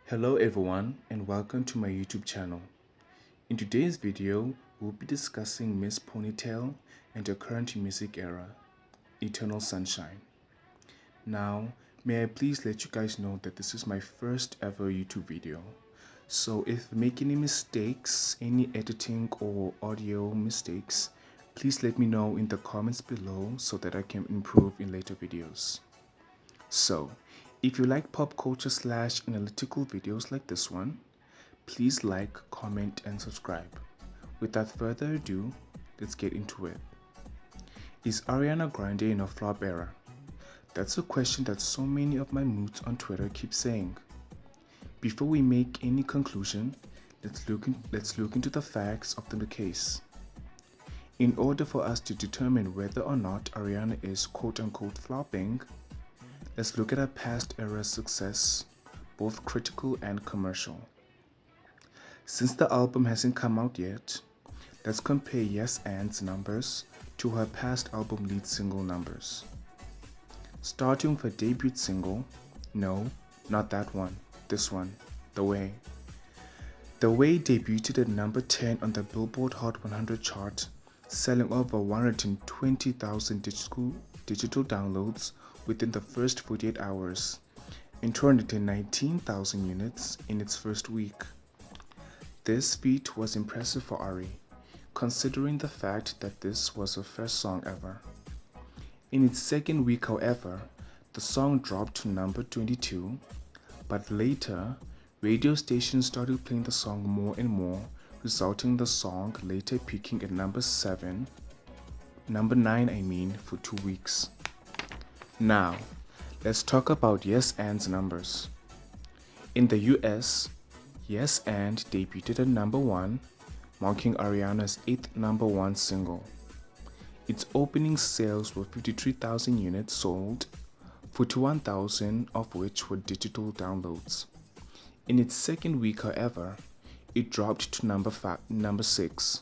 Hello everyone and welcome to my YouTube channel. In today's video, we'll be discussing Miss Ponytail and her current music era, Eternal Sunshine. Now, may I please let you guys know that this is my first ever YouTube video. So if I make any mistakes, any editing or audio mistakes, please let me know in the comments below so that I can improve in later videos. So, if you like pop culture / analytical videos like this one, please like, comment, and subscribe. Without further ado, let's get into it. Is Ariana Grande in a flop era? That's a question that so many of my moods on Twitter keep saying. Before we make any conclusion, let's look into the facts of the case. In order for us to determine whether or not Ariana is quote-unquote flopping, let's look at her past era success, both critical and commercial. Since the album hasn't come out yet, let's compare Yes And's numbers to her past album lead single numbers. Starting with her debut single, no, not that one, this one, The Way. The Way debuted at number 10 on the Billboard Hot 100 chart, selling over 120,000 digital downloads within the first 48 hours, and 219,000 units in its first week. This feat was impressive for Ari, considering the fact that this was her first song ever. In its second week, however, the song dropped to number 22, but later, radio stations started playing the song more and more, resulting in the song later peaking at number 9 for 2 weeks. Now, let's talk about Yes And's numbers. In the US, Yes And debuted at number 1, marking Ariana's 8th number 1 single. Its opening sales were 53,000 units sold, 41,000 of which were digital downloads. In its second week, however, it dropped to number 6.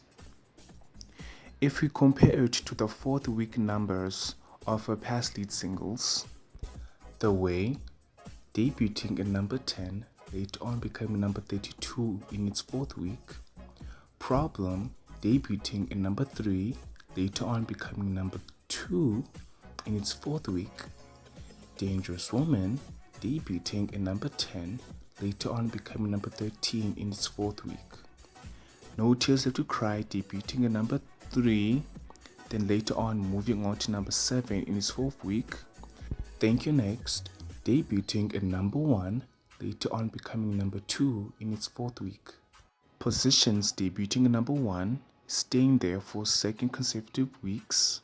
If we compare it to the fourth week numbers of her past lead singles, The Way, debuting at number 10, later on becoming number 32 in its fourth week, Problem, debuting at number 3, later on becoming number 2 in its fourth week, Dangerous Woman, debuting at number 10, later on becoming number 13 in its fourth week, No Tears Left to Cry, debuting at number 3, then later on moving on to number 7 in its fourth week, Thank You Next, debuting at number 1, later on becoming number 2 in its fourth week. Positions debuting at number 1, staying there for 2 consecutive weeks,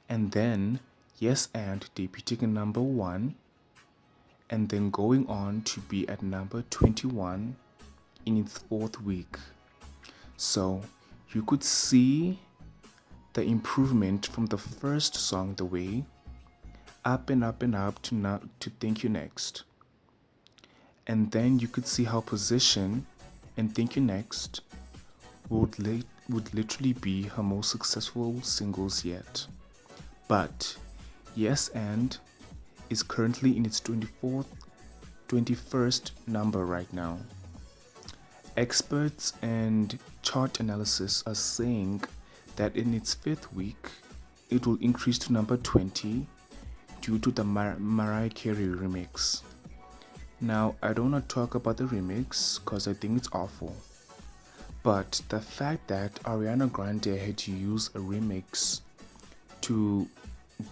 and then Yes And debuting at number 1, and then going on to be at number 21 in its fourth week. So you could see the improvement from the first song, The Way, up and up and up to Thank You Next. And then you could see how Position and Thank You Next would literally be her most successful singles yet. But Yes And is currently in its 21st number right now. Experts and chart analysis are saying that in its 5th week, it will increase to number 20 due to the Mariah Carey remix. Now, I don't want to talk about the remix because I think it's awful. But the fact that Ariana Grande had to use a remix to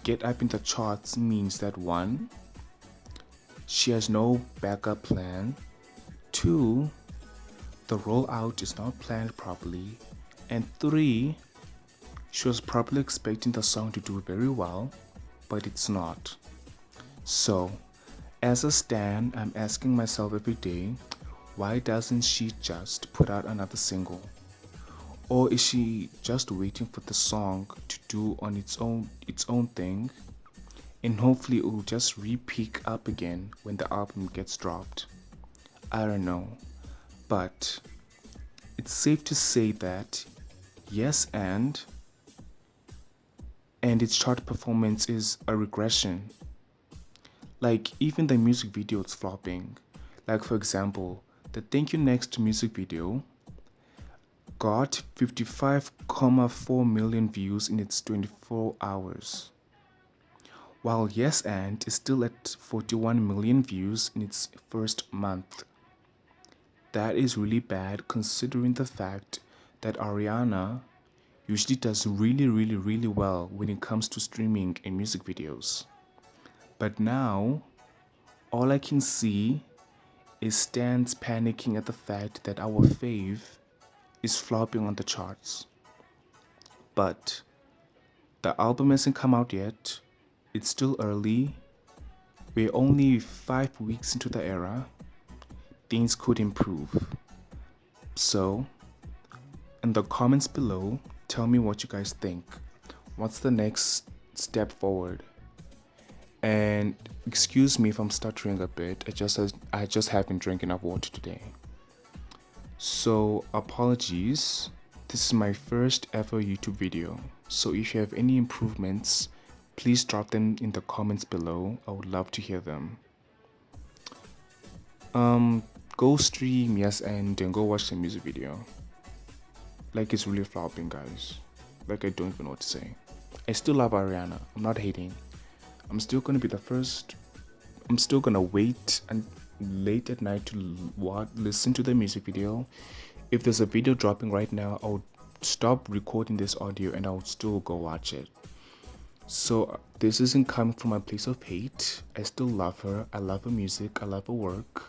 get up in the charts means that 1, she has no backup plan, 2, the rollout is not planned properly, and 3, she was probably expecting the song to do very well, but it's not. So, as a stan, I'm asking myself every day, why doesn't she just put out another single? Or is she just waiting for the song to do on its own thing, and hopefully it will just re-peak up again when the album gets dropped? I don't know. But it's safe to say that Yes And its chart performance is a regression. Like, even the music video is flopping. Like for example, the Thank You Next music video got 55.4 million views in its 24 hours, while Yes and is still at 41 million views in its first month. That is really bad considering the fact that Ariana usually does really well when it comes to streaming and music videos. But now, all I can see is Stans panicking at the fact that our fave is flopping on the charts. But the album hasn't come out yet. It's still early. We're only 5 weeks into the era. Things could improve. So, in the comments below, tell me what you guys think. What's the next step forward? And excuse me if I'm stuttering a bit. I just haven't drank enough water today. So apologies. This is my first ever YouTube video. So if you have any improvements, please drop them in the comments below. I would love to hear them. Go stream Yes and then go watch the music video. Like, it's really flopping, guys. Like, I don't even know what to say. I still love Ariana. I'm not hating. I'm still gonna be the first. I'm still gonna wait and late at night to listen to the music video. If there's a video dropping right now, I'll stop recording this audio and I'll still go watch it. So this isn't coming from a place of hate. I still love her. I love her music. I love her work.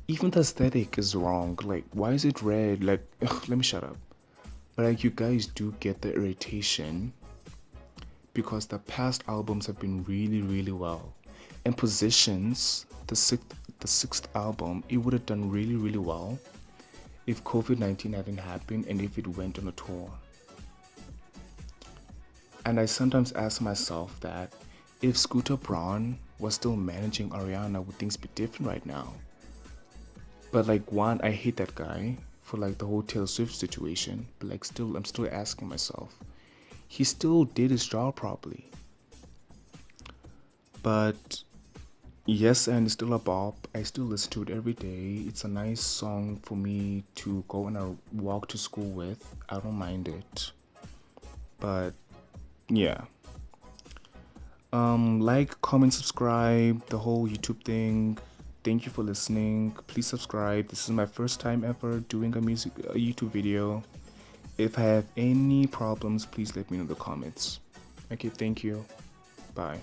Even the aesthetic is wrong. Like, why is it red? Like, ugh, let me shut up. But like, you guys do get the irritation because the past albums have been really well. And Positions, the sixth album, it would have done really well if COVID-19 hadn't happened and if it went on a tour. And I sometimes ask myself that if Scooter Braun was still managing Ariana, would things be different right now? But like, one, I hate that guy for like the whole Taylor Swift situation. But like, I'm still asking myself, he still did his job properly. But Yes and it's still a bop. I still listen to it every day. It's a nice song for me to go on a walk to school with. I don't mind it. But yeah. Like, comment, subscribe, the whole YouTube thing. Thank you for listening. Please subscribe. This is my first time ever doing a YouTube video. If I have any problems, please let me know in the comments. Okay, thank you. Bye.